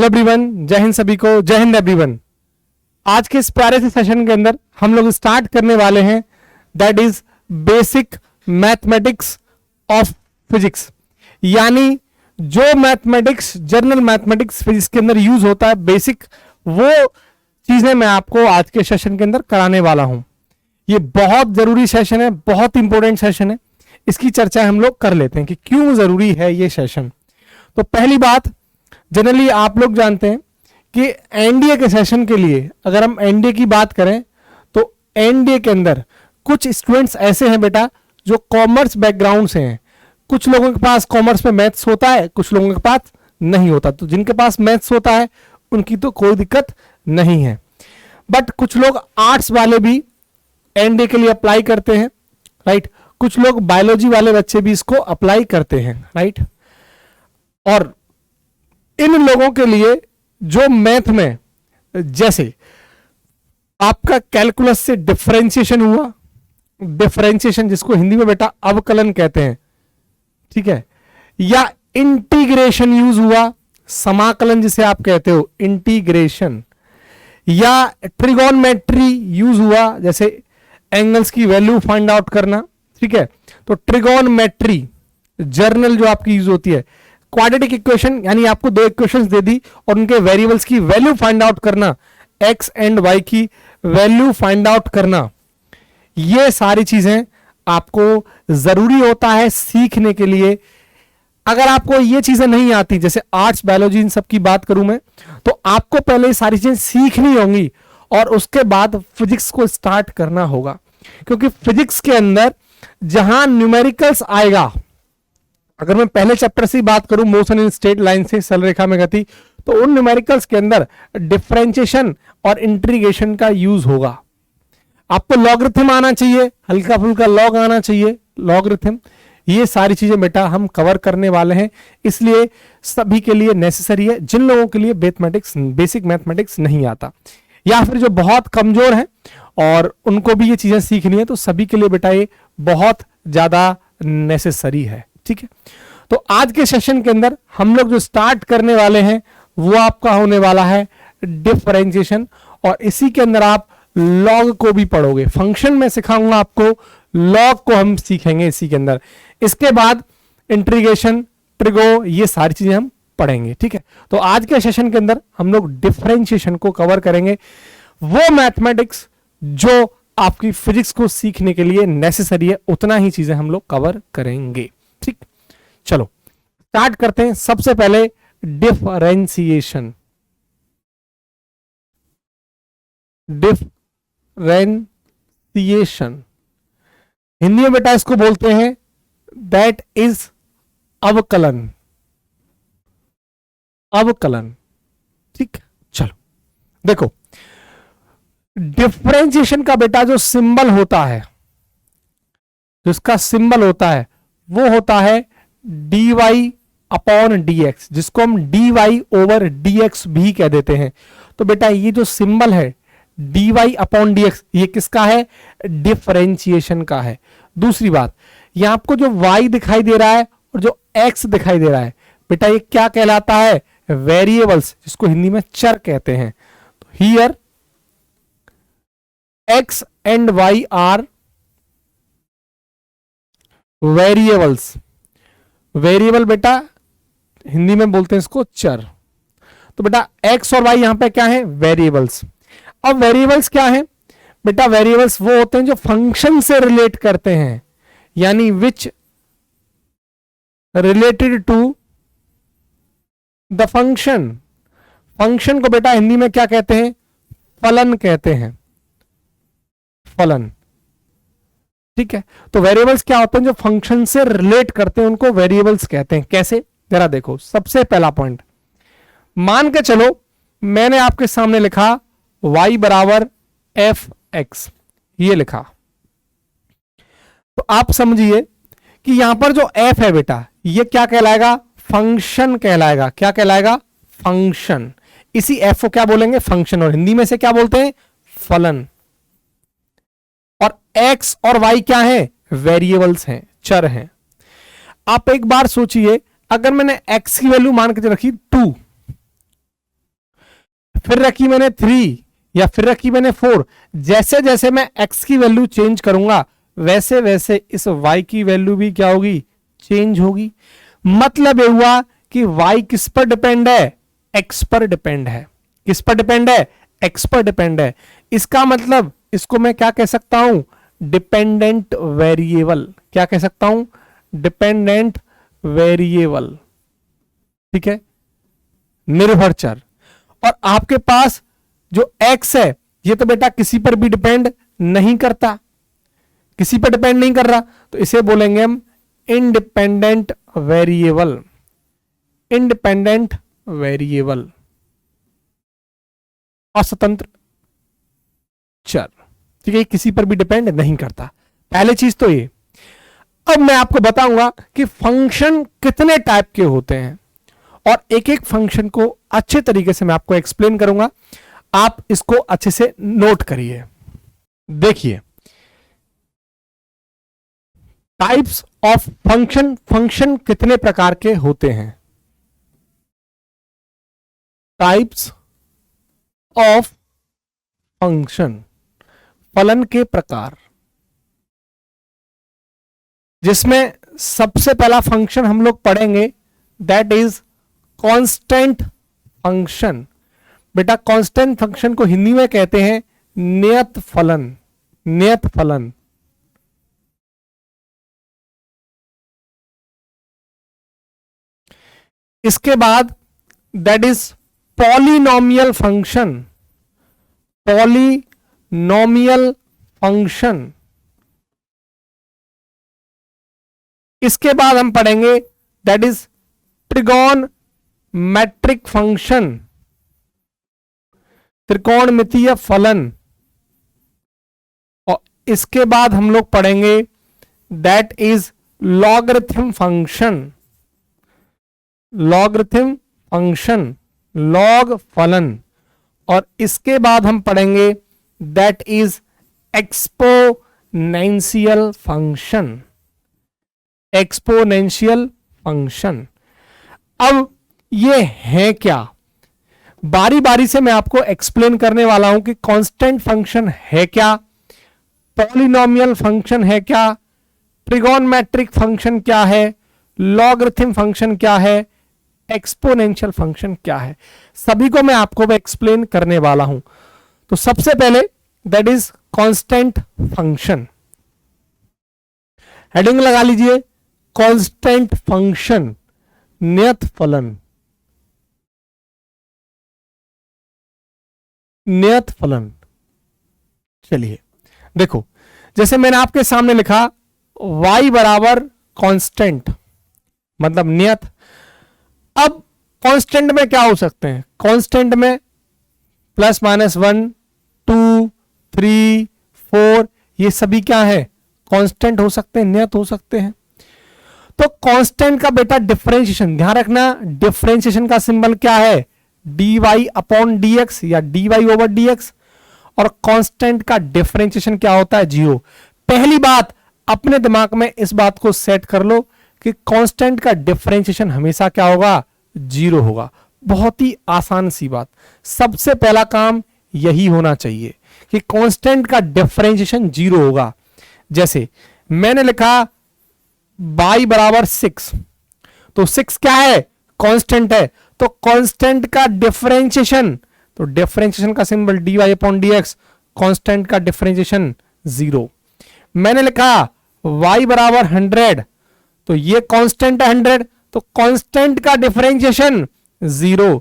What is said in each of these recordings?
Hello everyone, जय हिंद सभी को, जय हिंद एवरीवन। आज के इस प्यारे से सेशन के अंदर हम लोग स्टार्ट करने वाले हैं that is basic mathematics of physics. यानी जो मैथमेटिक्स, जनरल मैथमेटिक्स फिजिक्स के अंदर यूज होता है, बेसिक वो चीजें मैं आपको आज के सेशन के अंदर कराने वाला हूं। ये बहुत जरूरी सेशन है, बहुत इंपॉर्टेंट सेशन है। इसकी चर्चा हम लोग कर लेते हैं कि क्यों जरूरी है ये सेशन। तो पहली बात, जनरली आप लोग जानते हैं कि एनडीए के सेशन के लिए अगर हम एनडीए की बात करें तो एनडीए के अंदर कुछ स्टूडेंट्स ऐसे हैं बेटा जो कॉमर्स बैकग्राउंड से हैं। कुछ लोगों के पास कॉमर्स में मैथ्स होता है, कुछ लोगों के पास नहीं होता। तो जिनके पास मैथ्स होता है उनकी तो कोई दिक्कत नहीं है, बट कुछ लोग आर्ट्स वाले भी एनडीए के लिए अप्लाई करते हैं, राइट। कुछ लोग बायोलॉजी वाले बच्चे भी इसको अप्लाई करते हैं, राइट। और इन लोगों के लिए जो मैथ में, जैसे आपका कैलकुलस से डिफरेंशिएशन हुआ, डिफरेंशिएशन जिसको हिंदी में बेटा अवकलन कहते हैं, ठीक है, या इंटीग्रेशन यूज हुआ, समाकलन जिसे आप कहते हो इंटीग्रेशन, या ट्रिगोनमेट्री यूज हुआ, जैसे एंगल्स की वैल्यू फाइंड आउट करना, ठीक है। तो ट्रिगोनमेट्री जर्नल जो आपकी यूज होती है, क्वाड्रेटिक इक्वेशन यानी आपको दो इक्वेशंस दे दी और उनके वेरिएबल्स की वैल्यू फाइंड आउट करना, एक्स एंड वाई की वैल्यू फाइंड आउट करना, ये सारी चीजें आपको जरूरी होता है सीखने के लिए। अगर आपको ये चीजें नहीं आती, जैसे आर्ट्स बायोलॉजी इन सब की बात करूं मैं, तो आपको पहले ये सारी चीजें सीखनी होंगी और उसके बाद फिजिक्स को स्टार्ट करना होगा। क्योंकि फिजिक्स के अंदर जहां न्यूमेरिकल्स आएगा, अगर मैं पहले चैप्टर से बात करूं मोशन इन स्ट्रेट लाइन से सरल रेखा में गति, तो उन न्यूमेरिकल्स के अंदर डिफरेंशिएशन और इंटीग्रेशन का यूज होगा। आपको लॉगरिथम आना चाहिए, हल्का फुल्का लॉग आना चाहिए, लॉगरिथम, ये सारी चीजें बेटा हम कवर करने वाले हैं। इसलिए सभी के लिए नेसेसरी है। जिन लोगों के लिए मैथमेटिक्स, बेसिक मैथमेटिक्स नहीं आता, या फिर जो बहुत कमजोर हैं और उनको भी ये चीजें सीखनी है, तो सभी के लिए बेटा ये बहुत ज्यादा नेसेसरी है, ठीक है। तो आज के सेशन के अंदर हम लोग जो स्टार्ट करने वाले हैं वो आपका होने वाला है डिफरेंशिएशन, और इसी के अंदर आप लॉग को भी पढ़ोगे। फंक्शन में सिखाऊंगा आपको, लॉग को हम सीखेंगे इसी के अंदर। इसके बाद इंटीग्रेशन, ट्रिगो, ये सारी चीजें हम पढ़ेंगे, ठीक है। तो आज के सेशन के अंदर हम लोग डिफरेंशिएशन को कवर करेंगे, वो मैथमेटिक्स जो आपकी फिजिक्स को सीखने के लिए नेसेसरी है, उतना ही चीजें हम लोग कवर करेंगे, ठीक। चलो स्टार्ट करते हैं। सबसे पहले डिफरेंशिएशन, डिफरेंशिएशन हिंदी में बेटा इसको बोलते हैं दैट इज अवकलन, अवकलन, ठीक। चलो देखो, डिफरेंशिएशन का बेटा जो सिंबल होता है, जिसका सिंबल होता है वो होता है dy अपॉन dx, जिसको हम dy ओवर dx भी कह देते हैं। तो बेटा ये जो सिंबल है dy अपॉन dx, ये किसका है? डिफरेंशिएशन का है। दूसरी बात, ये आपको जो y दिखाई दे रहा है और जो x दिखाई दे रहा है, बेटा ये क्या कहलाता है? वेरिएबल्स, जिसको हिंदी में चर कहते हैं। तो here x and y are variables. Variable बेटा हिंदी में बोलते हैं इसको चर। तो बेटा x और y यहां पे क्या है? वेरिएबल्स। अब वेरिएबल्स क्या है बेटा? वेरिएबल्स वो होते हैं जो फंक्शन से रिलेट करते हैं, यानी which related to the function. Function को बेटा हिंदी में क्या कहते हैं? फलन कहते हैं, फलन, ठीक है। तो वेरिएबल्स क्या होते हैं? जो फंक्शन से रिलेट करते हैं उनको वेरिएबल्स कहते हैं। कैसे? जरा देखो, सबसे पहला पॉइंट, मान के चलो मैंने आपके सामने लिखा y बराबर एफ एक्स, ये लिखा, तो आप समझिए कि यहां पर जो f है बेटा, ये क्या कहलाएगा? फंक्शन कहलाएगा। क्या कहलाएगा? फंक्शन। इसी f को क्या बोलेंगे? फंक्शन। और हिंदी में से क्या बोलते हैं? फलन। और x और y क्या है? वेरिएबल्स हैं, चर हैं। आप एक बार सोचिए, अगर मैंने x की वैल्यू मान के रखी 2, फिर रखी मैंने 3 या फिर रखी मैंने 4, जैसे जैसे मैं x की वैल्यू चेंज करूंगा वैसे वैसे इस y की वैल्यू भी क्या होगी, चेंज होगी। मतलब ये हुआ कि y किस पर डिपेंड है, x पर डिपेंड है। किस पर डिपेंड है, x पर डिपेंड है। इसका मतलब इसको मैं क्या कह सकता हूं, डिपेंडेंट वेरिएबल। क्या कह सकता हूं, डिपेंडेंट वेरिएबल, ठीक है, निर्भर चर। और आपके पास जो x है ये तो बेटा किसी पर भी डिपेंड नहीं करता, किसी पर डिपेंड नहीं कर रहा, तो इसे बोलेंगे हम इंडिपेंडेंट वेरिएबल। इंडिपेंडेंट वेरिएबल, अस्वतंत्र चर, ठीक है, किसी पर भी डिपेंड नहीं करता। पहले चीज तो ये। अब मैं आपको बताऊंगा कि फंक्शन कितने टाइप के होते हैं और एक एक फंक्शन को अच्छे तरीके से मैं आपको एक्सप्लेन करूंगा। आप इसको अच्छे से नोट करिए। देखिए, टाइप्स ऑफ फंक्शन, फंक्शन कितने प्रकार के होते हैं। टाइप्स ऑफ फंक्शन, फलन के प्रकार, जिसमें सबसे पहला फंक्शन हम लोग पढ़ेंगे दैट इज कांस्टेंट फंक्शन। बेटा कांस्टेंट फंक्शन को हिंदी में कहते हैं नियत फलन। नियत फलन। इसके बाद that is polynomial function. Polynomial function. इसके बाद हम पढ़ेंगे दैट इज ट्रिगोनमेट्रिक फंक्शन, त्रिकोणमितीय फलन। और इसके बाद हम लोग पढ़ेंगे that is logarithm function. Logarithm function, log फलन। और इसके बाद हम पढ़ेंगे that is exponential function. Exponential function. अब ये है क्या, बारी बारी से मैं आपको एक्सप्लेन करने वाला हूं कि कांस्टेंट फंक्शन है क्या, पॉलिनोमियल फंक्शन है क्या, ट्रिगोनमेट्रिक फंक्शन क्या है, लॉगरिथम फंक्शन क्या है, एक्सपोनेंशियल फंक्शन क्या है। सभी को मैं आपको एक्सप्लेन करने वाला हूं। तो सबसे पहले that is constant function. Heading लगा लीजिए, कांस्टेंट फंक्शन, नियत फलन। नियत फलन। चलिए देखो, जैसे मैंने आपके सामने लिखा y बराबर कांस्टेंट, मतलब नियत। अब कांस्टेंट में क्या हो सकते हैं, कांस्टेंट में +, -1, 2, 3, 4 ये सभी क्या है, कांस्टेंट हो सकते हैं, नियत हो सकते हैं। तो कांस्टेंट का बेटा डिफरेंशिएशन ध्यान रखना, डिफरेंशिएशन का सिंबल क्या है, dy/dx या dy/dx। और कांस्टेंट का डिफरेंशिएशन क्या होता है, 0। पहली बात अपने दिमाग में इस बात को सेट कर लो कि कांस्टेंट का डिफरेंशिएशन हमेशा क्या होगा, 0 होगा। बहुत ही आसान सी बात, सबसे पहला काम यही होना चाहिए कि कांस्टेंट का डिफरेंशिएशन 0 होगा। जैसे मैंने लिखा y बराबर 6, तो 6 क्या है, कांस्टेंट है। तो कांस्टेंट का डिफरेंशिएशन, तो डिफरेंशिएशन का सिंबल dy/dx, कांस्टेंट का डिफरेंशिएशन 0। मैंने लिखा y बराबर 100, तो ये कांस्टेंट है 100, तो कांस्टेंट का डिफरेंशिएशन 0।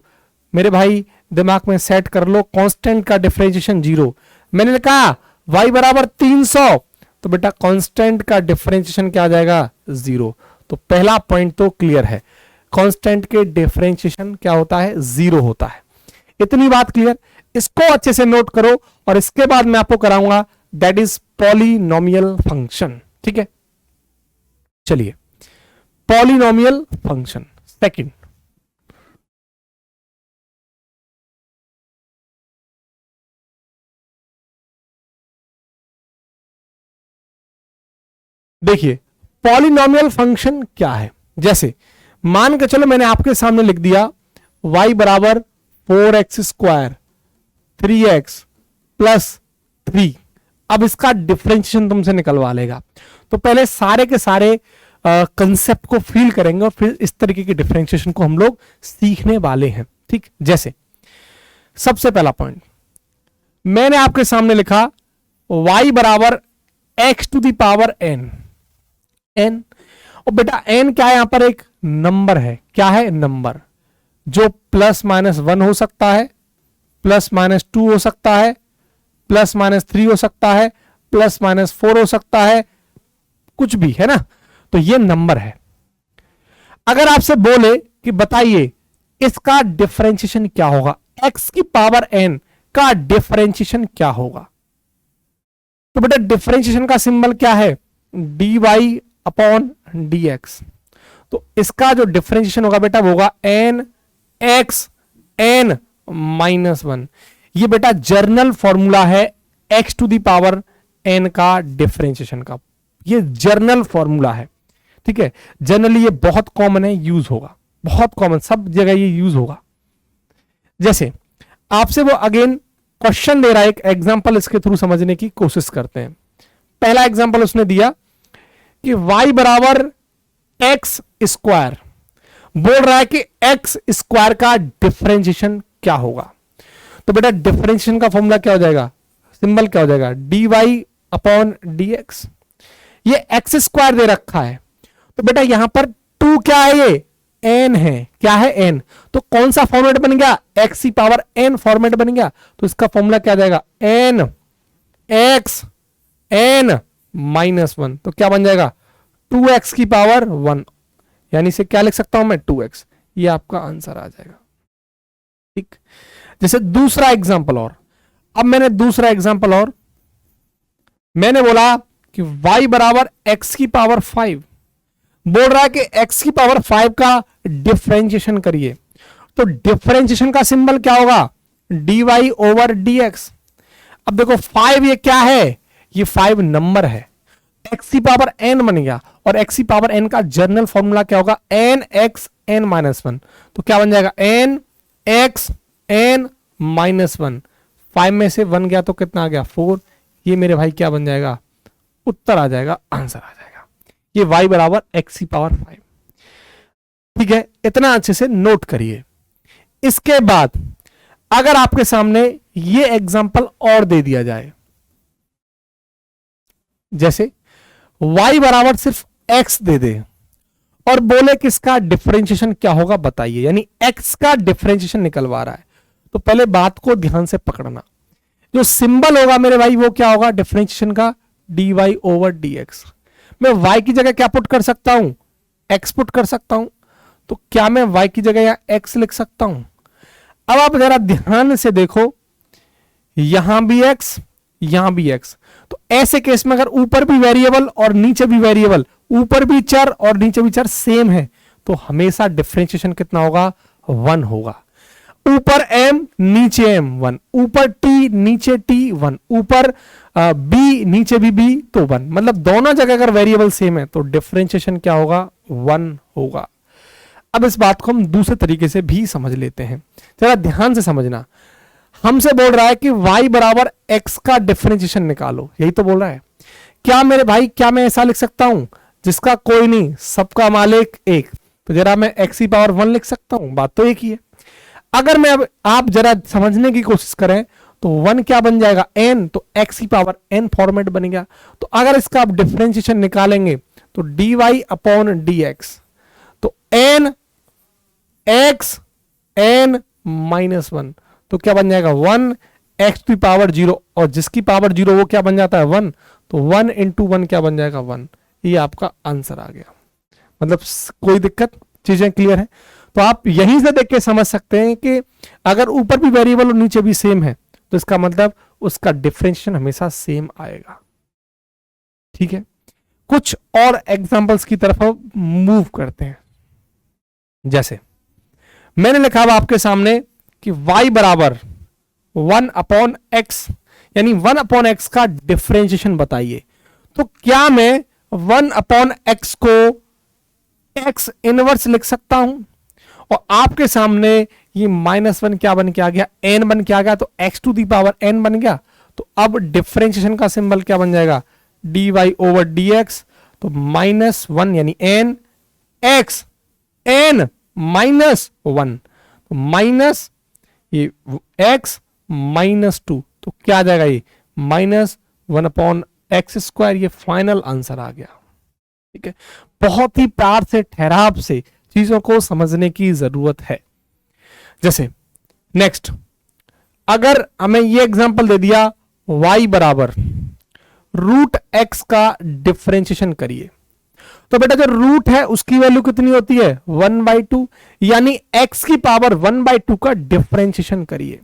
मेरे भाई दिमाग में सेट कर लो, कांस्टेंट का डिफरेंशिएशन 0। मैंने लिखा y बराबर 300, तो बेटा कांस्टेंट का डिफरेंशिएशन क्या आ जाएगा, 0। तो पहला पॉइंट तो क्लियर है, कांस्टेंट के डिफरेंशिएशन क्या होता है, 0 होता है। इतनी बात क्लियर, इसको अच्छे से नोट करो। और इसके बाद मैं आपको कराऊंगा दैट इज पॉलिनोमियल फंक्शन, ठीक है। चलिए, पॉलिनोमियल फंक्शन सेकंड। देखिए पॉलिनोमियल फंक्शन क्या है। जैसे मान के चलो मैंने आपके सामने लिख दिया y बराबर 4x स्क्वायर, 3x प्लस 3। अब इसका डिफरेंशिएशन तुमसे निकलवा लेगा। तो पहले सारे के सारे कंसेप्ट को फील करेंगे और फिर इस तरीके की डिफरेंशिएशन को हम लोग सीखने वाले हैं। ठीक, जैसे सबसे पहला पॉइंट मैंने आपके सामने लिखा y बराबर x to the power n। और बेटा n क्या है, यहां पर एक नंबर है। क्या है? नंबर, जो प्लस माइनस 1 हो सकता है, प्लस माइनस 2 हो सकता है, प्लस माइनस 3 हो सकता है, प्लस माइनस 4 हो सकता है, कुछ भी है ना। तो ये नंबर है। अगर आपसे बोले कि बताइए इसका डिफरेंशिएशन क्या होगा, x की पावर n का डिफरेंशिएशन क्या होगा, तो बेटा डिफरेंशिएशन का सिंबल क्या है? dy upon dx। तो इसका जो डिफरेंशिएशन होगा बेटा वो होगा n x n माइनस 1। ये बेटा जर्नल फॉर्मूला है x to the power n का डिफरेंशिएशन का। ये जर्नल फॉर्मूला है, ठीक है। जनरली ये बहुत कॉमन है, यूज होगा, बहुत कॉमन, सब जगह ये यूज होगा। जैसे आपसे वो अगेन क्वेश्चन दे रहा है, एक एग्जांपल इसके थ्रू समझने की कोशिश करते हैं। पहला एग्जांपल उसने दिया कि y बराबर x स्क्वायर, बोल रहा है कि x स्क्वायर का डिफरेंशिएशन क्या होगा। तो बेटा डिफरेंशिएशन का फॉर्मूला क्या हो जाएगा, सिंबल क्या हो जाएगा, dy अपॉन dx। ये x स्क्वायर दे रखा है, तो बेटा यहां पर 2 क्या है, ये n है। क्या है? n। तो कौन सा फॉर्मेट बन गया, x की पावर n फॉर्मेट बन गया। तो इसका फॉर्मूला क्या जाएगा, n x n माइनस 1। तो क्या बन जाएगा, 2x की पावर 1, यानी से क्या लिख सकता हूं मैं, 2x। ये आपका आंसर आ जाएगा। ठीक, जैसे दूसरा एग्जांपल और, अब मैंने दूसरा एग्जांपल और मैंने बोला कि y बराबर x की पावर 5, बोल रहा है कि x की पावर 5 का डिफरेंशिएशन करिए। तो डिफरेंशिएशन का सिंबल क्या होगा, dy ओवर dx। अब देखो 5 ये क्या है, ये 5 नंबर है, x की पावर n बन गया, और x की पावर n का जर्नल फॉर्मूला क्या होगा, n x n माइनस 1। तो क्या बन जाएगा, n x n माइनस 1। 5 में से 1 गया तो कितना आ गया, 4। ये मेरे भाई क्या बन जाएगा, उत्तर आ जाएगा, आंसर आ जाएगा। ये y बराबर x की पावर 5। ठीक है, इतना अच्छे से नोट करिए। इसके बाद अगर आपके सामने ये एग्जांपल और दे दिया जाए, जैसे y बराबर सिर्फ x दे दे और बोले कि इसका डिफरेंशिएशन क्या होगा बताइए, यानी x का डिफरेंशिएशन निकलवा रहा है। तो पहले बात को ध्यान से पकड़ना, जो सिंबल होगा मेरे भाई वो क्या होगा डिफरेंशिएशन का, dy ओवर dx। मैं y की जगह क्या पुट कर सकता हूं, x पुट कर सकता हूं। तो क्या मैं y की जगह या x लिख सकता हूं। अब आप जरा ध्यान से देखो, यहां भी x यहां भी x। तो ऐसे केस में अगर ऊपर भी वेरिएबल और नीचे भी वेरिएबल, ऊपर भी चर और नीचे भी चर सेम है, तो हमेशा डिफरेंशिएशन कितना होगा, 1 होगा। ऊपर m नीचे m 1, ऊपर t नीचे t 1, ऊपर b नीचे भी b तो 1। मतलब दोनों जगह अगर वेरिएबल सेम है तो डिफरेंशिएशन क्या होगा, 1 होगा। अब इस बात को हम दूसरे तरीके से भी समझ लेते हैं, जरा ध्यान से समझना। हमसे बोल रहा है कि y बराबर x का डिफरेंशिएशन निकालो, यही तो बोल रहा है। क्या मेरे भाई, क्या मैं ऐसा लिख सकता हूं जिसका कोई नहीं, सबका मालिक एक, तो जरा मैं x की पावर 1 लिख सकता हूं, बात तो एक ही है। अगर मैं अब आप जरा समझने की कोशिश करें तो 1 क्या बन जाएगा, n, तो x की पावर n फॉर्मेट बन गया। तो अगर इसका आप डिफरेंशिएशन निकालेंगे तो dy अपॉन dx, तो n x n माइनस 1, तो क्या बन जाएगा 1 x की पावर 0, और जिसकी पावर 0 वो क्या बन जाता है 1, तो 1 इंटू 1 क्या बन जाएगा 1। ये आपका आंसर आ गया। मतलब कोई दिक्कत, चीजें क्लियर है। तो आप यहीं से देख के समझ सकते हैं कि अगर ऊपर भी वेरिएबल और नीचे भी सेम है तो इसका मतलब उसका डिफरेंशिएशन हमेशा सेम आएगा। ठीक है, कुछ और एग्जांपल्स की तरफ मूव करते हैं। जैसे मैंने लिखा हुआ आपके सामने कि y बराबर 1 अपॉन x, यानी 1 अपॉन x का डिफरेंशिएशन बताइए। तो क्या मैं 1 अपॉन x को x इनवर्स लिख सकता हूं, और आपके सामने ये -1 क्या बन के आ गया, n बन के आ गया, तो x to the power n बन गया। तो अब डिफरेंशिएशन का सिंबल क्या बन जाएगा, dy/dx। तो -1 यानी n x n -1, तो माइनस ये x -2, तो क्या आ जाएगा, ये -1/x²। ये फाइनल आंसर आ गया। ठीक है, बहुत ही प्यार से ठहराव से चीजों को समझने की जरूरत है। जैसे नेक्स्ट, अगर हमें ये एग्जांपल दे दिया y बराबर √x का डिफरेंशिएशन करिए, तो बेटा जो रूट है उसकी वैल्यू कितनी होती है, 1/2, यानी x की पावर 1/2 का डिफरेंशिएशन करिए।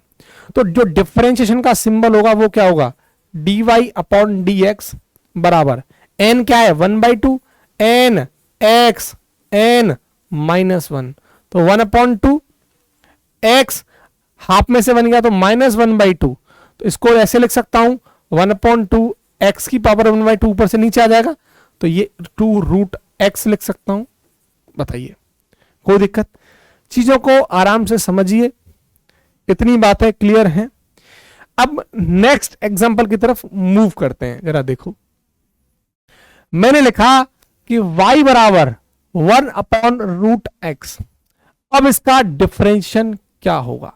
तो जो डिफरेंशिएशन का सिंबल होगा वो क्या होगा, dy/dx बराबर n क्या है, 1/2, n x n -1, तो 1/2 x हाफ में से बन गया तो -1/2। तो इसको ऐसे लिख सकता हूं 1/2 x की पावर 1/2 ऊपर से नीचे आ जाएगा, तो ये 2√x लिख सकता हूं। बताइए कोई दिक्कत, चीजों को आराम से समझिए, इतनी बातें क्लियर हैं। अब नेक्स्ट एग्जांपल की तरफ मूव करते हैं। जरा देखो, मैंने लिखा कि y बराबर 1/√x। अब इसका डिफरेंशिएशन क्या होगा,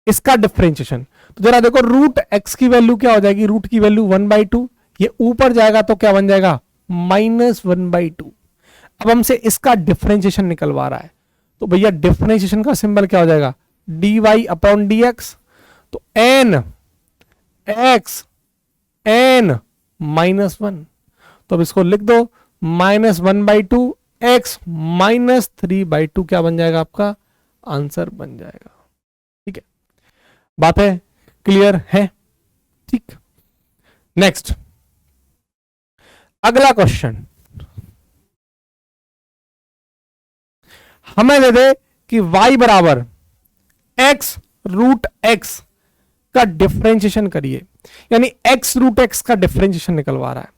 इसका डिफरेंशिएशन, तो जरा देखो √x की वैल्यू क्या हो जाएगी, रूट की वैल्यू 1/2, ये ऊपर जाएगा तो क्या बन जाएगा, -1/2। अब हमसे इसका डिफरेंशिएशन निकलवा रहा है, तो भैया डिफरेंशिएशन का सिंबल क्या हो जाएगा, dy/dx। तो n x n -1, तो अब इसको लिख दो -1/2 x -3/2 क्या बन जाएगा, आपका आंसर बन जाएगा। ठीक है, बातें क्लियर है। ठीक, नेक्स्ट अगला क्वेश्चन हमें दे दे कि y बराबर x√x का डिफरेंशिएशन करिए, यानी x√x का डिफरेंशिएशन निकलवा रहा है।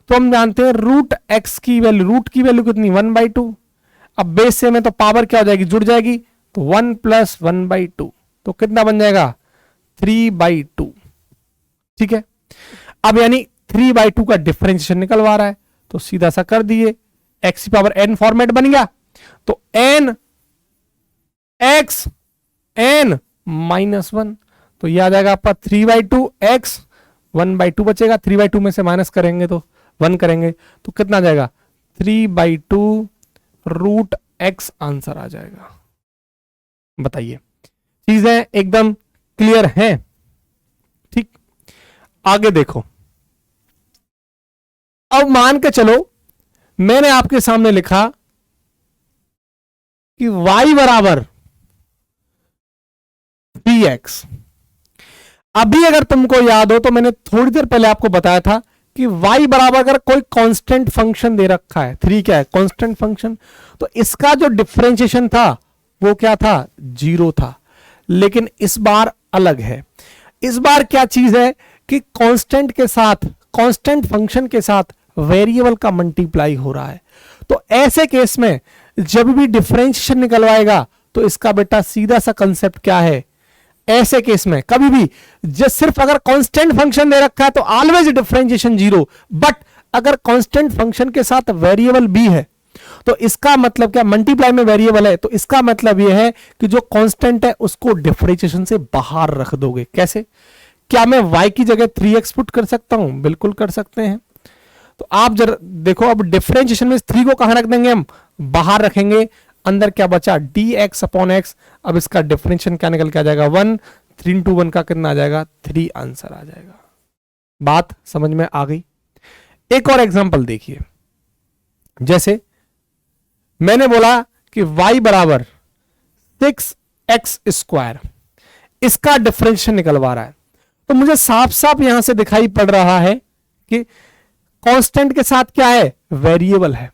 तो हम जानते हैं √x की वैल्यू, रूट की वैल्यू कितनी, 1/2। अब बेस से में तो पावर क्या हो जाएगी, जुड़ जाएगी, तो 1 + 1/2, तो कितना बन जाएगा, 3/2। ठीक है, अब यानी 3/2 का डिफरेंशिएशन निकलवा रहा है, तो सीधा सा कर दिए, x की पावर n फॉर्मेट बन गया, तो n x n -1, तो ये आ जाएगा आपका 3/2 x 1/2 बचेगा, 3/2 में से माइनस करेंगे तो 1 करेंगे, तो कितना आ जाएगा, 3/2 √x आंसर आ जाएगा। बताइए चीजें एकदम क्लियर हैं। ठीक, आगे देखो, अब मान के चलो मैंने आपके सामने लिखा कि y बराबर 3x। अभी अगर तुमको याद हो तो मैंने थोड़ी देर पहले आपको बताया था कि y बराबर अगर कोई कांस्टेंट फंक्शन दे रखा है, 3 क्या है, कांस्टेंट फंक्शन, तो इसका जो डिफरेंशिएशन था वो क्या था, 0 था। लेकिन इस बार अलग है, इस बार क्या चीज है कि कांस्टेंट के साथ, कांस्टेंट फंक्शन के साथ वेरिएबल का मल्टीप्लाई हो रहा है। तो ऐसे केस में जब भी डिफरेंशिएशन निकलवाएगा तो इसका बेटा सीधा सा कंसेप्ट क्या है, ऐसे केस में कभी भी जस्ट सिर्फ अगर कांस्टेंट फंक्शन दे रखा है तो ऑलवेज डिफरेंशिएशन 0, बट अगर कांस्टेंट फंक्शन के साथ वेरिएबल भी है तो इसका मतलब क्या, मल्टीप्लाई में वेरिएबल है, तो इसका मतलब यह है कि जो कांस्टेंट है उसको डिफरेंशिएशन से बाहर रख दोगे। कैसे, क्या मैं y की जगह 3x पुट कर सकता हूं, बिल्कुल कर सकते हैं। तो आप जरा देखो, अब डिफरेंशिएशन में 3 को कहां रख देंगे, हम बाहर रखेंगे, अंदर क्या बचा, dx/x। अब इसका डिफरेंशिएशन क्या निकल के आ जाएगा, 1, 3 × 1 का कितना आ जाएगा, 3 आंसर आ जाएगा। बात समझ में आ गई। एक और एग्जांपल देखिए, जैसे मैंने बोला कि y बराबर 6x², इसका डिफरेंशिएशन निकलवा रहा है, तो मुझे साफ साफ यहां से दिखाई पड़ रहा है कि कांस्टेंट के साथ क्या है, वेरिएबल है।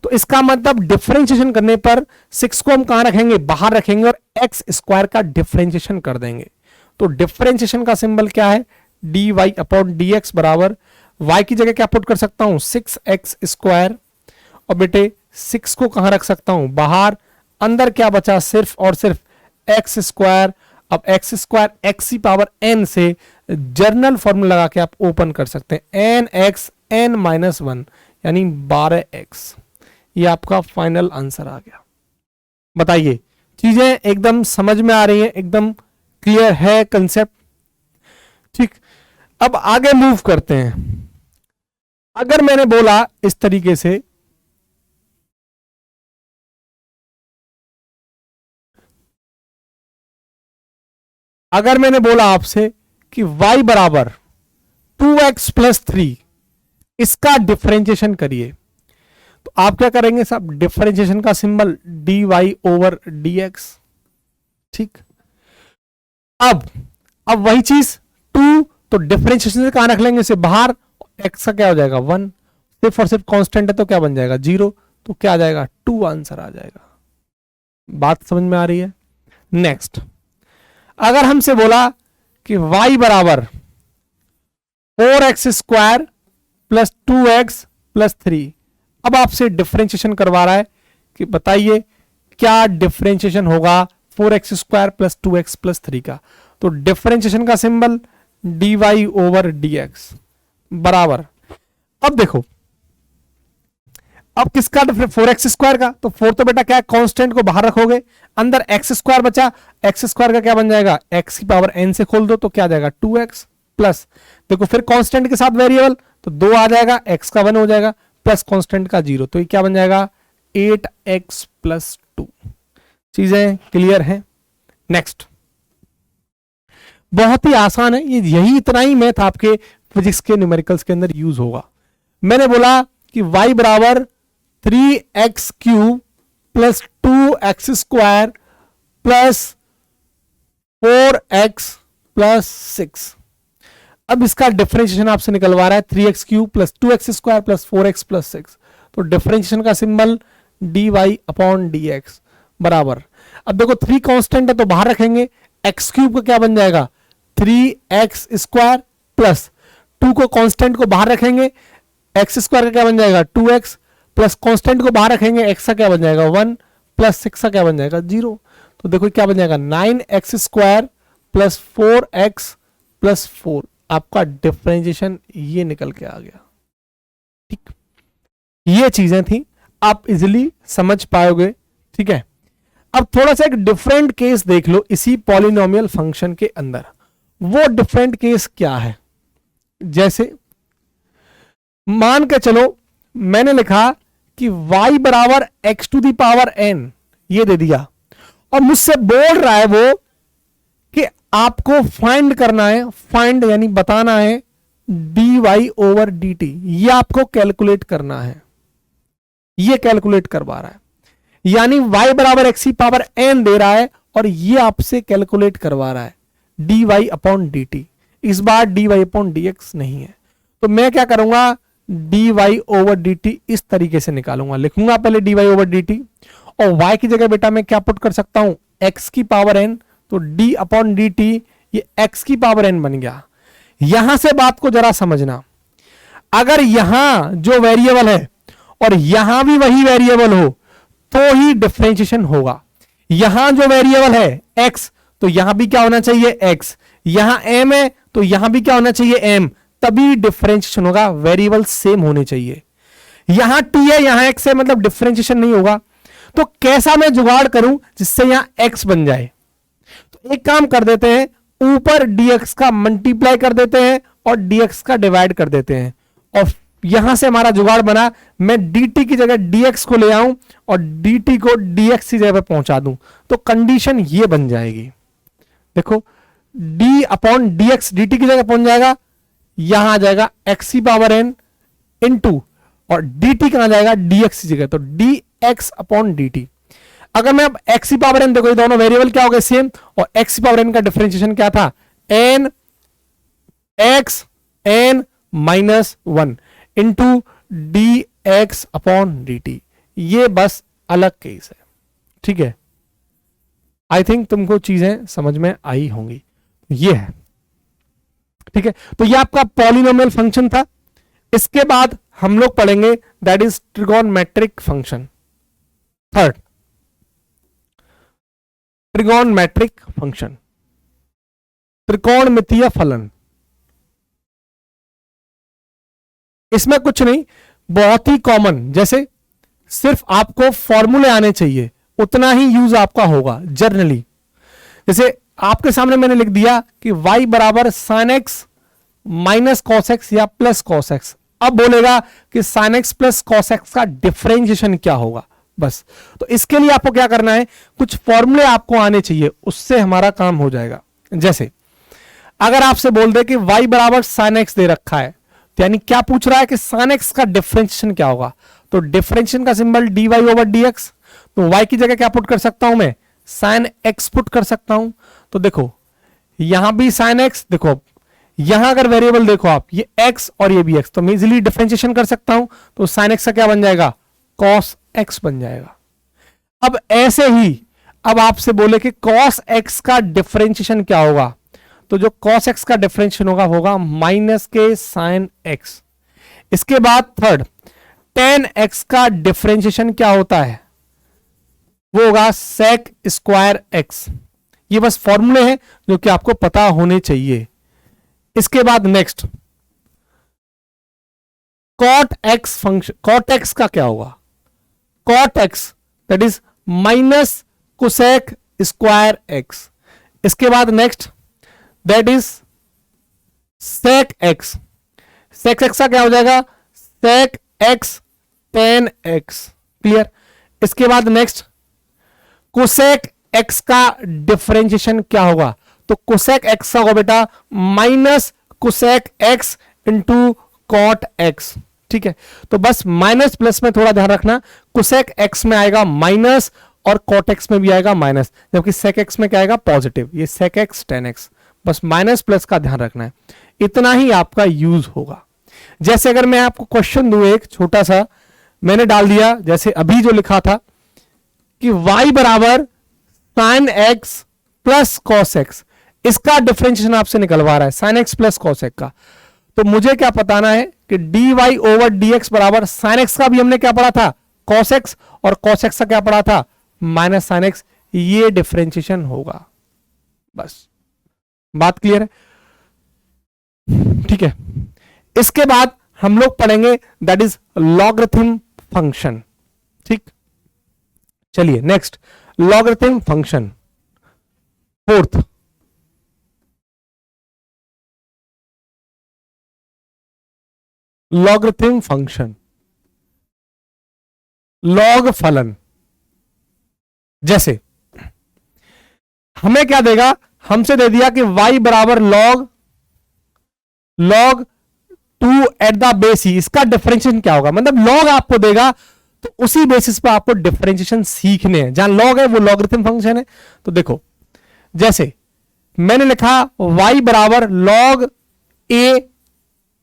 तो इसका मतलब डिफरेंशिएशन करने पर 6 को हम कहां रखेंगे, बाहर रखेंगे और x² का डिफरेंशिएशन कर देंगे। तो डिफरेंशिएशन का सिंबल क्या है, dy/dx बराबर y की जगह क्या पुट कर सकता हूं, 6x², और बेटे 6 को कहां रख सकता हूं, बाहर, अंदर क्या बचा, सिर्फ और सिर्फ एक्स स्क्वायर, अब एक्स स्क्वायर एक्स की पावर एन से जर्नल फॉर्मूला लगा के आप ओपन कर सकते हैं, n x n minus one यानी 12x। ये आपका फाइनल आंसर आ गया। बताइए चीजें एकदम समझ में आ रही हैं, एकदम क्लियर है कंसेप्ट? ठीक, अब आगे मूव करते हैं। अगर मैंने बोला इस तरीके से, अगर मैंने बोला आपसे कि y बराबर 2x प्लस 3, इसका डिफरेंशिएशन करिए, तो आप क्या करेंगे साहब? डिफरेंशिएशन का सिंबल dy ओवर dx। ठीक, अब वही चीज 2, तो डिफरेंशिएशन से कहां रख लेंगे? इसे बाहर, x का क्या हो जाएगा 1, सिर्फ और सिर्फ कांस्टेंट है तो क्या बन जाएगा 0, तो क्या आ जाएगा 2 आंसर आ जाएगा। बात समझ में आ रही है? नेक्स्ट, अगर हमसे बोला कि y बराबर 4x square plus 2x plus 3, अब आपसे डिफरेंशिएशन करवा रहा है कि बताइए क्या डिफरेंशिएशन होगा 4x square plus 2x plus 3 का? तो डिफरेंशिएशन का सिंबल dy ओवर dx बराबर, अब देखो, अब किसका? 4x स्क्वायर का, तो 4 तो बेटा क्या है, कांस्टेंट को बाहर रखोगे, अंदर x स्क्वायर बचा, x स्क्वायर का क्या बन जाएगा? x की पावर n से खोल दो तो क्या आ जाएगा 2x प्लस, देखो फिर कांस्टेंट के साथ वेरिएबल तो 2 आ जाएगा, x का 1 हो जाएगा, प्लस कांस्टेंट का 0, तो ये क्या बन जाएगा 8x प्लस 2। चीजें क्लियर हैं? नेक्स्ट, बहुत ही आसान है ये, यही इतना ही मैथ आपके फिजिक्स के न्यूमेरिकल्स के अंदर यूज होगा। मैंने बोला कि y बराबर 3x cube plus 2x square plus 4x plus 6। अब इसका डिफरेंशिएशन आपसे निकलवा रहा है 3x cube plus 2x square plus 4x plus 6, तो डिफरेंशिएशन का सिंबल dy अपॉन dx बराबर, अब देखो 3 कांस्टेंट है तो बाहर रखेंगे, x क्यूब का क्या बन जाएगा 3x स्क्वायर प्लस 2 को कांस्टेंट को बाहर रखेंगे, x स्क्वायर का क्या बन जाएगा 2x प्लस कांस्टेंट को बाहर रखेंगे, x का क्या बन जाएगा 1 प्लस 6 का क्या बन जाएगा 0, तो देखो क्या बन जाएगा 9x square plus 4x plus 4। आपका डिफरेंशिएशन ये निकल के आ गया। ठीक, ये चीजें थी, आप इजिली समझ पाओगे। ठीक है, अब थोड़ा सा एक डिफरेंट केस देख लो इसी पॉलिनोमियल फंक्शन के अंदर। वो डिफरेंट केस क्या है? जैसे मान के चलो मैंने लिखा कि y बराबर x to the power n, ये दे दिया, और मुझसे बोल रहा है वो कि आपको फाइंड करना है, फाइंड यानी बताना है dy ओवर dt, ये आपको कैलकुलेट करना है, ये कैलकुलेट करवा रहा है, यानी y बराबर x की पावर n दे रहा है और ये आपसे कैलकुलेट करवा रहा है dy अपॉन dt। इस बार dy अपॉन dx नहीं है, तो मैं क्या करूंगा dy ओवर dt इस तरीके से निकालूंगा, लिखूंगा पहले dy ओवर dt, और y की जगह बेटा मैं क्या पुट कर सकता हूं x की पावर n, तो d अपॉन dt ये x की पावर n बन गया। यहां से बात को जरा समझना, अगर यहां जो वेरिएबल है और यहां भी वही वेरिएबल हो तो ही डिफरेंशिएशन होगा। यहां जो वेरिएबल है x, तो यहां भी क्या होना चाहिए x, यहां m है तो यहां भी क्या होना चाहिए m, तभी डिफरेंशिएशन होगा, वेरिएबल सेम होने चाहिए। यहां t है यहां x है, मतलब डिफरेंशिएशन नहीं होगा। तो कैसा मैं जुगाड़ करूं जिससे यहां x बन जाए? तो एक काम कर देते हैं, ऊपर dx का मल्टीप्लाई कर देते हैं और dx का डिवाइड कर देते हैं, और यहां से हमारा जुगाड़ बना, मैं dt की जगह dx को ले आऊं और dt को dx की जगह पे पहुंचा दूं, तो कंडीशन ये बन जाएगी। देखो d अपॉन dx dt की जगह पहुंच जाएगा, यहां आ जाएगा x की पावर n इंटू, और dt कहां जाएगा dx की जगह, तो dx अपॉन dt। अगर मैं अब x की पावर n, देखो ये दोनों वेरिएबल क्या हो गए सेम, और x की पावर n का डिफरेंशिएशन क्या था n x n minus 1 into D x upon D T, ये बस अलग केस है। ठीक है, आई थिंक तुमको चीजें समझ में आई होंगी, ये है। ठीक है, तो ये आपका पॉलिनोमियल फंक्शन था। इसके बाद हम लोग पढ़ेंगे that is trigonometric function. Third, trigonometric function, त्रिकोणमितीय फलन। इसमें कुछ नहीं, बहुत ही कॉमन, जैसे सिर्फ आपको फॉर्मूले आने चाहिए, उतना ही यूज आपका होगा जनरली। जैसे आपके सामने मैंने लिख दिया कि y बराबर sine x minus cos x या प्लस कॉस एक्स। अब बोलेगा कि sine x plus cos x का डिफरेंशिएशन क्या होगा, बस। तो इसके लिए आपको क्या करना है, कुछ फॉर्मूले आपको आने चाहिए, उससे हमारा काम हो जाएगा। जैसे अगर आपसे बोल दे कि y बराबर साइन एक्स दे रखा है, तो यानी क्या पूछ रहा है कि साइन एक्स का डिफरेंशिएशन क्या होगा, तो डिफरेंशिएशन का सिंबल dy ओवर dx। तो y की जगह क्या पुट कर सकता हूं मैं, साइन x पुट कर सकता हूं। तो देखो यहां भी साइन x, देखो यहां अगर वेरिएबल देखो आप, ये x और ये भी x, तो मैं इजीली डिफरेंशिएशन कर सकता हूं। तो साइन x का क्या बन जाएगा, cos x बन जाएगा। अब ऐसे ही अब आपसे बोले कि cos x का डिफरेंशिएशन क्या होगा, तो जो cos x का डिफरेंशिएशन होगा माइनस के साइन x। इसके बाद थर्ड tan x का डिफरेंशिएशन क्या होता है, वो होगा sec स्क्वायर x। ये बस फॉर्मूले हैं जो कि आपको पता होने चाहिए। इसके बाद next cot x function, cot x का क्या होगा, cot x that is minus cosec square x। इसके बाद next that is sec x, sec x का क्या हो जाएगा, sec x tan x। Clear. इसके बाद नेक्स्ट कोसेक x का डिफरेंशिएशन क्या होगा, तो कोसेक x का होगा बेटा minus cosec x into cot x। ठीक है, तो बस माइनस प्लस में थोड़ा ध्यान रखना, कोसेक x में आएगा माइनस और कॉट x में भी आएगा माइनस, जबकि सेक x में क्या आएगा पॉजिटिव, ये सेक x tan x। बस माइनस प्लस का ध्यान रखना है, इतना ही आपका यूज होगा। जैसे अगर मैं आपको क्वेश्चन दूं एक छोटा सा, मैंने डाल दिया जैसे अभी जो लिखा था कि y बराबर sine x plus cos x, इसका डिफरेंशिएशन आपसे निकलवा रहा है sine x plus cos x का। तो मुझे क्या बताना है कि dy ओवर dx बराबर साइन x का भी हमने क्या पढ़ा था, cos x, और cos x का क्या पढ़ा था, माइनस साइन x। ये डिफरेंशिएशन होगा, बस बात क्लियर है। ठीक है, इसके बाद हम लोग पढ़ेंगे दैट इज लॉगरिथम फंक्शन। ठीक, चलिए next logarithm function, fourth logarithm function, log फलन। जैसे हमें क्या देगा, हमसे दे दिया कि y बराबर log 2 एट द बेस ही, इसका डिफरेंशिएशन क्या होगा, मतलब log आपको देगा तो उसी बेसिस पे आपको डिफरेंशिएशन सीखने हैं। जहां log है वो लॉगरिथम फंक्शन है। तो देखो जैसे मैंने लिखा y बराबर log a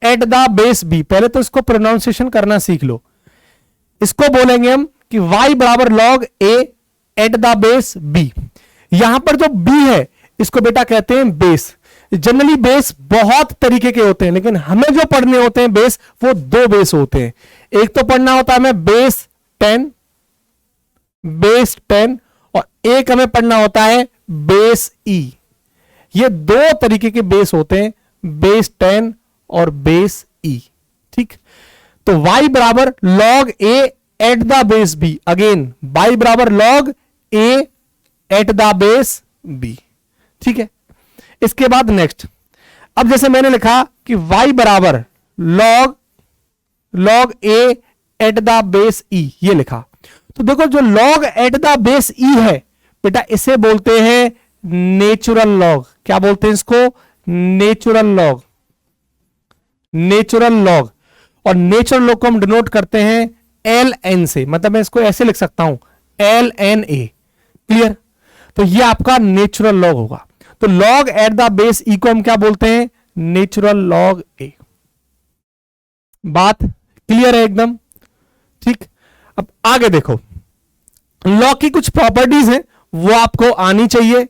eight the base b, पहले तो इसको प्रोनाउंसिएशन करना सीख लो। इसको बोलेंगे हम कि y बराबर log a eight the base b। यहां पर जो b है इसको बेटा कहते हैं बेस। जनरली बेस बहुत तरीके के होते हैं, लेकिन हमें जो पढ़ने होते हैं बेस, वो दो बेस होते हैं। एक तो पढ़ना होता है हमें बेस 10, और एक हमें पढ़ना होता है बेस ई। ये दो तरीके के बेस होते हैं, बेस 10 और बेस ई। ठीक, तो y बराबर log a eight the base b, again y बराबर log a eight the base b। ठीक है, इसके बाद नेक्स्ट, अब जैसे मैंने लिखा कि y बराबर log a eight the base e, ये लिखा। तो देखो जो log at the base e है बेटा, इसे बोलते हैं नेचुरल लॉग। क्या बोलते हैं इसको, नेचुरल लॉग। नेचुरल लॉग, और नेचुरल लॉग को हम डिनोट करते हैं ln से, मतलब मैं इसको ऐसे लिख सकता हूं lna। क्लियर, तो ये आपका नेचुरल लॉग होगा। तो log एट द बेस ई को हम क्या बोलते हैं, नेचुरल लॉग ए। बात क्लियर है एकदम। ठीक, अब आगे देखो, लॉग की कुछ प्रॉपर्टीज हैं वो आपको आनी चाहिए।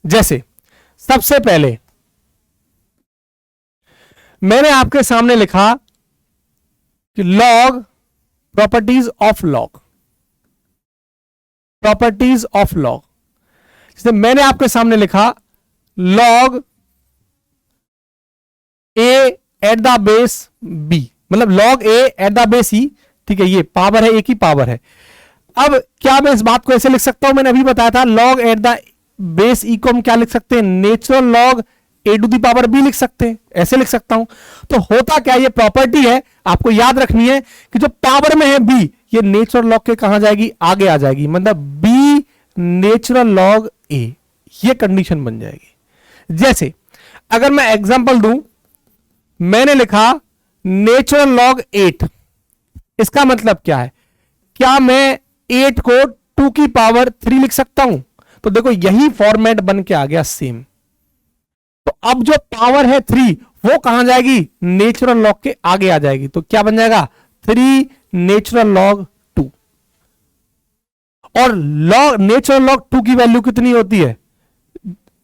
जैसे सबसे पहले मैंने आपके सामने लिखा कि log, properties of log, properties of log. जैसे मैंने आपके सामने लिखा log a eight the base b, मतलब log a eight the base e, ठीक है, ये पावर है, एक ही पावर है। अब क्या मैं इस बात को ऐसे लिख सकता हूं, मैंने अभी बताया था log at the base e को हम क्या लिख सकते हैं, natural log a to the power b लिख सकते हैं, ऐसे लिख सकता हूं। तो होता क्या, ये प्रॉपर्टी है, आपको याद रखनी है कि जो पावर में है b, ये नेचुरल log के कहां जाएगी, आगे आ जाएगी, मतलब b नेचुरल log a, ये कंडीशन बन जाएगी। जैसे अगर मैं एग्जांपल दूं, मैंने लिखा नेचुरल log 8, इसका मतलब क्या है, क्या मैं 8 को 2 की पावर 3 लिख सकता हूं? तो देखो यही फॉर्मेट बन के आ गया सेम। तो अब जो पावर है 3 वो कहां जाएगी, नेचुरल log के आगे आ जाएगी, तो क्या बन जाएगा 3 नेचुरल log 2। और log नेचुरल log 2 की वैल्यू कितनी होती है,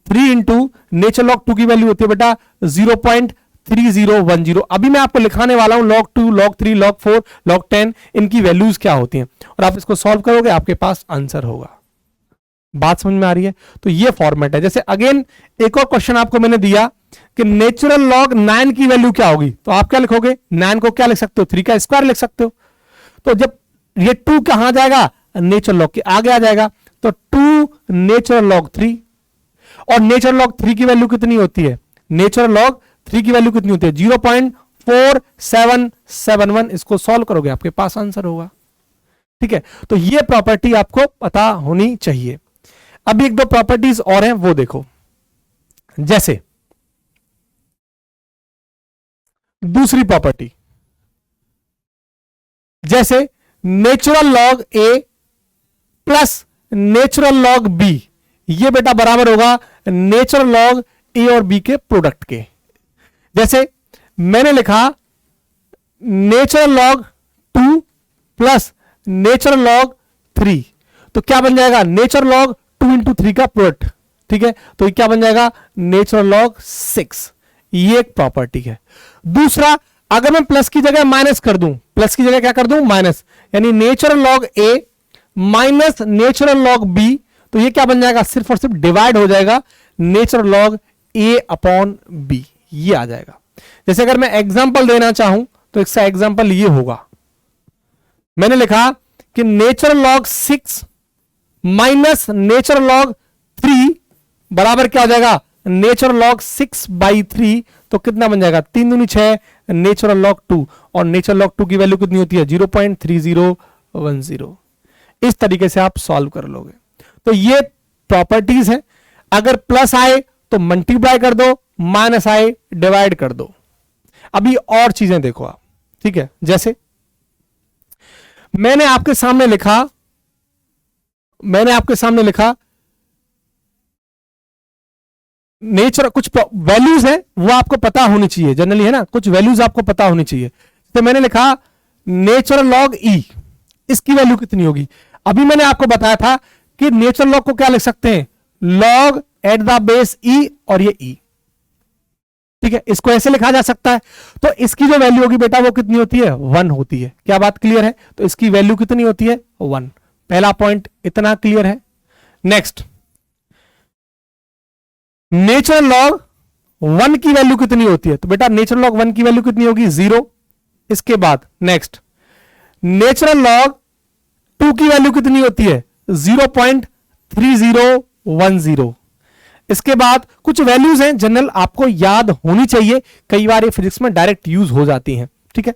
3 इंटू नेचुरल log 2 की वैल्यू होती है बेटा 0.3010। अभी मैं आपको लिखाने वाला हूं log 2, log 3, log 4, log 10, इनकी वैल्यूज क्या होती हैं, और आप इसको सॉल्व करोगे, आपके पास आंसर होगा। बात समझ में आ रही है? तो ये फॉर्मेट है। जैसे अगेन एक और क्वेश्चन आपको मैंने दिया कि नेचुरल log 9 की वैल्यू क्या होगी, तो आप क्या लिखोगे, 9 को क्या लिख सकते हो, 3 का स्क्वायर लिख सकते हो। तो जब ये 2 कहां जाएगा, नेचुरल log के आगे आ जाएगा, तो 2 नेचुरल log 3। और नेचुरल log 3 की वैल्यू कितनी होती है, नेचुरल log 3 की वैल्यू कितनी होती है 0.4771। इसको सॉल्व करोगे, आपके पास आंसर होगा। ठीक है, तो ये प्रॉपर्टी आपको पता होनी चाहिए। अभी एक दो प्रॉपर्टीज और हैं, वो देखो। जैसे दूसरी प्रॉपर्टी, जैसे natural log a plus natural log b, ये बेटा बराबर होगा नेचुरल log a और b के प्रोडक्ट के। जैसे मैंने लिखा natural log 2 plus natural log 3, तो क्या बन जाएगा, नेचुरल log 2 इंटू 3 का प्रोडक्ट। ठीक है, तो ये क्या बन जाएगा, नेचुरल log 6। ये एक प्रॉपर्टी है। दूसरा, अगर मैं प्लस की जगह माइनस कर दूं, प्लस की जगह क्या कर दूं, माइनस, यानी natural log a minus natural log b, तो ये क्या बन जाएगा, सिर्फ और सिर्फ डिवाइड हो जाएगा natural log a upon b, ये आ जाएगा। जैसे अगर मैं एग्जांपल देना चाहूं, तो इसका एग्जांपल ये होगा, मैंने लिखा कि natural log 6 minus natural log 3 बराबर क्या हो जाएगा, नेचुरल log 6/3, तो कितना बन जाएगा, 3 दूनी 6, नेचुरल log 2, और नेचुरल log 2 की वैल्यू कितनी होती है 0.3010। इस तरीके से आप सॉल्व कर लोगे। तो ये प्रॉपर्टीज है। अगर प्लस आए तो मल्टीप्लाई कर दो, माइनस आए डिवाइड कर दो। अभी और चीजें देखो आप, ठीक है। जैसे मैंने आपके सामने लिखा नेचर, कुछ वैल्यूज है वो आपको पता होनी चाहिए जनरली, है ना, कुछ वैल्यूज आपको पता होनी चाहिए। तो मैंने लिखा नेचुरल log e, इसकी वैल्यू कितनी होगी। अभी मैंने आपको बताया था कि नेचुरल log को क्या लिख सकते हैं, log at the base e, और ये e, ठीक है, इसको ऐसे लिखा जा सकता है। तो इसकी जो वैल्यू होगी बेटा वो कितनी होती है, 1 होती है। क्या बात क्लियर है? तो इसकी वैल्यू कितनी होती है, 1। पहला पॉइंट इतना क्लियर है। नेक्स्ट, नेचुरल log 1 की वैल्यू कितनी होती है, तो बेटा नेचुरल log 1 की वैल्यू कितनी होगी, 0। इसके बाद नेक्स्ट, नेचुरल log 2 की वैल्यू कितनी होती है, 0.3010। इसके बाद कुछ वैल्यूज हैं जनरल, आपको याद होनी चाहिए, कई बार ये फिजिक्स में डायरेक्ट यूज हो जाती हैं। ठीक है,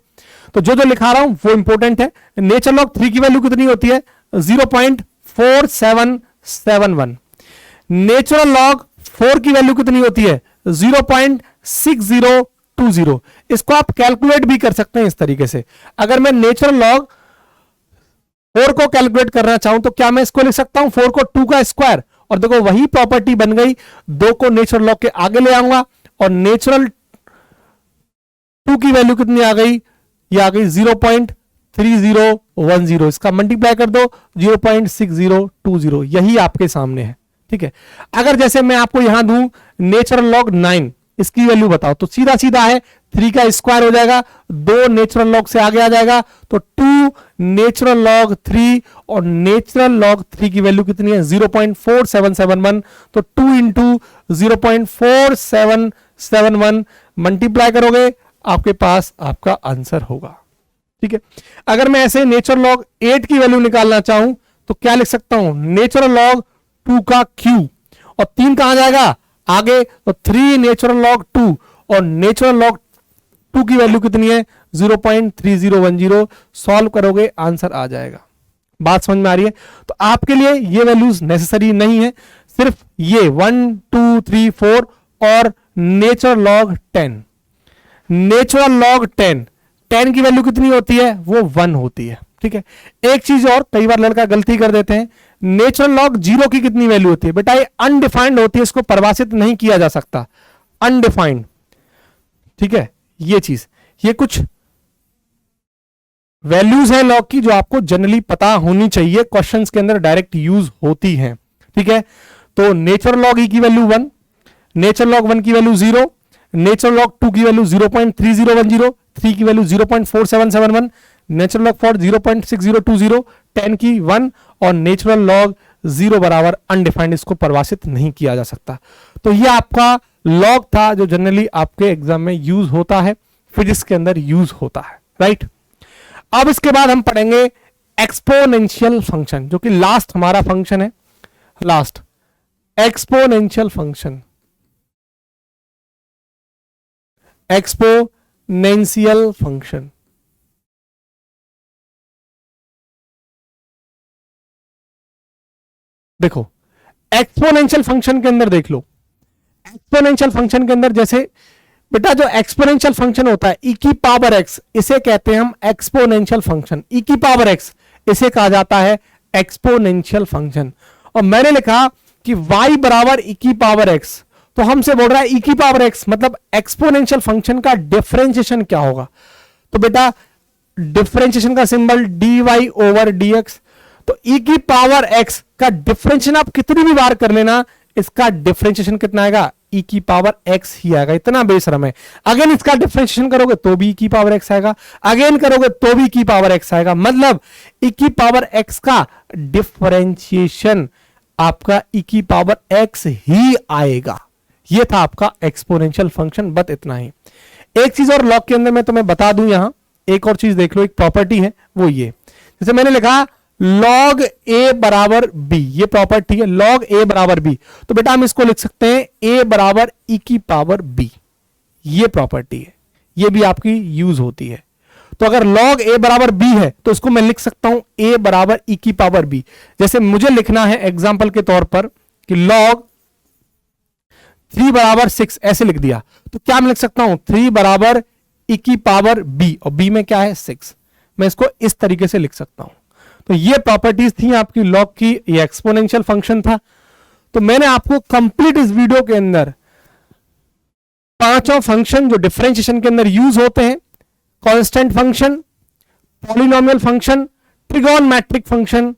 तो जो जो लिखा रहा हूं वो इंपॉर्टेंट है। नेचुरल log 3 की वैल्यू कितनी होती है, 0.4771। नेचुरल log 4 की वैल्यू कितनी होती है, 0.6020। इसको आप कैलकुलेट भी कर सकते हैं इस तरीके से। अगर मैं नेचुरल log 4 को कैलकुलेट करना चाहूं तो क्या मैं इसको लिख सकता हूं, 4 को 2 का स्क्वायर, और देखो वही प्रॉपर्टी बन गई, 2 को नेचुरल log के आगे ले आऊंगा, और नेचुरल 2 की वैल्यू कितनी आ गई, ये आ गई 0.3010। इसका मल्टीप्लाई कर दो 0.6020, यही आपके सामने है। ठीक है, अगर जैसे मैं आपको यहां दूं नेचुरल log 9, इसकी वैल्यू बताओ, तो सीधा सीधा है 3 का स्क्वायर हो जाएगा, 2 नेचुरल लॉग से आगे आ जाएगा, तो 2 नेचुरल लॉग 3, और नेचुरल लॉग 3 की वैल्यू कितनी है 0.4771, तो 2 इंटू 0.4771 मल्टीप्लाई करोगे, आपके पास आपका आंसर होगा। ठीक है, अगर मैं ऐसे नेचुरल लॉग 8 की वैल्यू निकालना चाहूं तो क्या लिख सकता हूं, नेचुरल लॉग 2 का क्यू, और 3 कहां जाएगा आगे, तो 3 नेचुरल लॉग 2, और नेचुरल लॉग 2 की वैल्यू कितनी है 0.3010, सॉल्व करोगे आंसर आ जाएगा। बात समझ में आ रही है? तो आपके लिए ये वैल्यूज नेसेसरी नहीं है, सिर्फ ये 1 2 3 4 और नेचुरल लॉग 10। नेचुरल लॉग 10 की वैल्यू कितनी होती है, वो 1 होती है। ठीक है, एक चीज और कई बार लड़का गलती कर देते हैं, नेचुरल लॉग 0 की कितनी वैल्यू होती है, बेटा ये अनडिफाइंड होती है, इसको परिभाषित नहीं किया जा सकता, अनडिफाइंड। ठीक है, ये चीज, ये कुछ वैल्यूज है लॉग की जो आपको जनरली पता होनी चाहिए, क्वेश्चंस के अंदर डायरेक्ट यूज होती हैं। ठीक है, तो नेचुरल लॉग ई की वैल्यू 1, नेचुरल लॉग 1 की वैल्यू 0, नेचुरल लॉग 2 की वैल्यू 0.3010, 3 की वैल्यू 0.4771, नेचुरल लॉग 4 0.6020, 10 की 1, और नेचुरल लॉग 0 बराबर अनडिफाइंड, इसको परिभाषित नहीं किया जा सकता। तो ये आपका लॉग था जो जनरली आपके एग्जाम में यूज होता है, फिजिक्स के अंदर यूज होता है, राइट। अब इसके बाद हम पढ़ेंगे एक्सपोनेंशियल फंक्शन, जो कि लास्ट हमारा फंक्शन है, last exponential function, exponential function. देखो एक्सपोनेंशियल फंक्शन के अंदर देख लो, एक्सपोनेंशियल फंक्शन के अंदर जैसे बेटा जो एक्सपोनेंशियल फंक्शन होता है e की पावर x, इसे कहते हैं हम एक्सपोनेंशियल फंक्शन। e की पावर x इसे कहा जाता है एक्सपोनेंशियल फंक्शन। और मैंने लिखा कि y बराबर e की पावर x, तो हमसे बोल रहा है e की पावर x मतलब एक्सपोनेंशियल फंक्शन का डिफरेंशिएशन क्या होगा। तो बेटा डिफरेंशिएशन का सिंबल dy ओवर dx, तो e की पावर x का डिफरेंशिएशन आप कितनी भी बार कर लेना, इसका डिफरेंशिएशन कितना आएगा, e की पावर x ही आएगा। इतना बेशरम है, अगेन इसका डिफरेंशिएशन करोगे तो भी e की पावर x आएगा, अगेन करोगे तो भी e की पावर x आएगा, मतलब e की पावर x का डिफरेंशिएशन आपका e की पावर x ही आएगा। ये था आपका एक्सपोनेंशियल फंक्शन, बस इतना ही। एक चीज और लॉग के अंदर मैं तुम्हें बता दूं, यहां एक और चीज देख लो, एक प्रॉपर्टी है वो ये, जैसे मैंने लिखा log a बराबर b, ये प्रॉपर्टी है log a बराबर b, तो बेटा हम इसको लिख सकते हैं a बराबर e की पावर b, ये प्रॉपर्टी है, ये भी आपकी यूज होती है। तो अगर log a बराबर b है तो इसको मैं लिख सकता हूं a बराबर e की पावर b। जैसे मुझे लिखना है एग्जांपल के तौर पर कि log 3 बराबर 6 ऐसे लिख दिया, तो क्या मैं लिख सकता हूं 3 बराबर e की पावर b, और b में क्या है 6, मैं इसको इस तरीके से लिख सकता हूं। तो ये प्रॉपर्टीज थी आपकी लॉग की, ये एक्सपोनेंशियल फंक्शन था। तो मैंने आपको कंप्लीट इस वीडियो के अंदर पांचों फंक्शन जो डिफरेंशिएशन के अंदर यूज होते हैं, constant function, polynomial function, trigonometric function,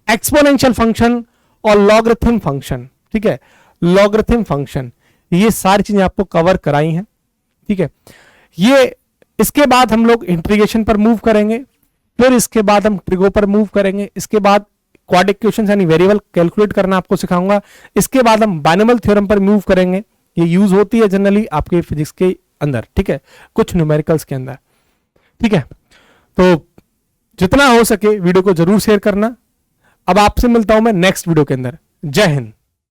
exponential function और लॉगरिथम फंक्शन, ठीक है, लॉगरिथम फंक्शन, ये सारी चीजें आपको कवर कराई हैं। ठीक है, ये इसके बाद हम लोग इंटीग्रेशन पर मूव करेंगे, फिर इसके बाद हम ट्रिगो पर मूव करेंगे, इसके बाद क्वाड्रेटिक इक्वेशंस यानी वेरिएबल कैलकुलेट करना आपको सिखाऊंगा, इसके बाद हम बाइनोमियल थ्योरम पर मूव करेंगे। ये यूज होती है जनरली आपके फिजिक्स के अंदर, ठीक है, कुछ न्यूमेरिकल्स के अंदर। ठीक है, तो जितना हो सके वीडियो को जरूर शेयर करना। अब आपसे मिलता हूं मैं नेक्स्ट वीडियो के अंदर। जय हिंद।